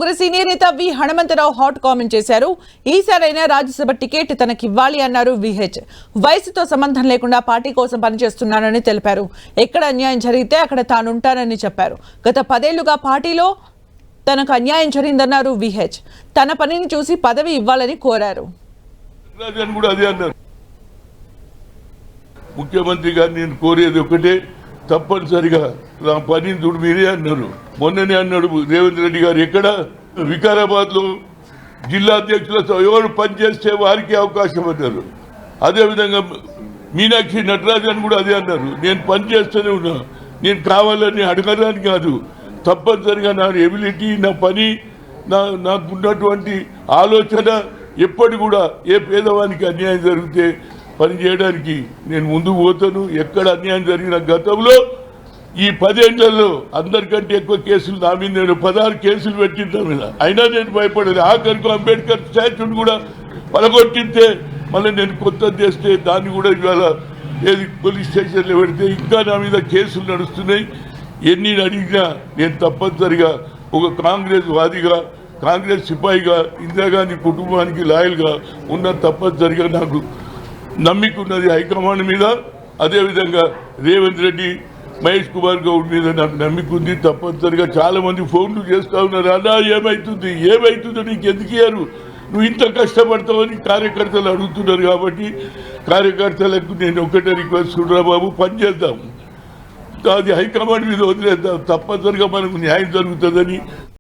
Congress senior నేత వి Hanumantharao hot comment చేశారు. ఈసారైనా రాజ్యసభ టికెట్ తనకివ్వాలి అన్నారు విహెచ్. వయసుతో సంబంధం లేకుండా పార్టీ కోసం పనిచేస్తున్నానని తెలిపారు. ఎక్కడ అన్యాయం జరిగితే అక్కడ తానుంటానని చెప్పారు. గత 10 ఏళ్లుగా పార్టీలో తనకు అన్యాయం జరిగిందన్నారు విహెచ్. తన పనిని చూసి పదవి ఇవ్వాలని కోరారు. ముఖ్యమంత్రి గారు నేను కోరేది ఒకటే, తప్పనిసరిగా నా పనిని చూడు మీరే అన్నారు. మొన్ననే అన్నాడు రేవంత్ రెడ్డి గారు, ఎక్కడ వికారాబాద్ లో జిల్లా అధ్యక్షులతో ఎవరు పనిచేస్తే వారికి అవకాశం అన్నారు. అదేవిధంగా మీనాక్షి నటరాజన్ కూడా అదే అన్నారు. నేను పనిచేస్తూనే ఉన్నా, నేను కావాలని అడగడానికి కాదు, తప్పనిసరిగా నా ఎబిలిటీ, నా పని, నాకున్నటువంటి ఆలోచన ఎప్పటి కూడా ఏ పేదవానికి అన్యాయం జరిగితే పని చేయడానికి నేను ముందుకు పోతాను. ఎక్కడ అన్యాయం జరిగిన గతంలో ఈ 10 ఏళ్లలో అందరికంటే ఎక్కువ కేసులు నా మీద, నేను 16 కేసులు పెట్టిన మీద, అయినా నేను భయపడేది. ఆఖరికి అంబేద్కర్ స్టాచ్యూని కూడా పలగొట్టిస్తే మళ్ళీ నేను కొత్తది చేస్తే దాన్ని కూడా ఇవాళ ఏది పోలీస్ స్టేషన్లో పెడితే ఇంకా నా మీద కేసులు నడుస్తున్నాయి. ఎన్ని అడిగినా నేను తప్పనిసరిగా ఒక కాంగ్రెస్ వాదిగా, కాంగ్రెస్ సిపాయిగా, ఇందిరాగాంధీ కుటుంబానికి లాయల్గా ఉన్న తప్పనిసరిగా నాకు నమ్మిక ఉన్నది హైకమాండ్ మీద. అదేవిధంగా రేవంత్ రెడ్డి, మహేష్ కుమార్ గౌడ్ మీద నాకు నమ్మిక ఉంది. తప్పనిసరిగా చాలా మంది ఫోన్లు చేస్తూ ఉన్నారు, అన్నా ఏమవుతుంది నీకు ఎందుకు ఇయ్యారు, నువ్వు ఇంత కష్టపడతావని కార్యకర్తలు అడుగుతున్నారు. కాబట్టి కార్యకర్తలకు నేను ఒకటే రిక్వెస్ట్ చూడరా బాబు, పని చేద్దాం, అది హైకమాండ్ మీద వదిలేద్దాం, తప్పనిసరిగా మనకు న్యాయం జరుగుతుందని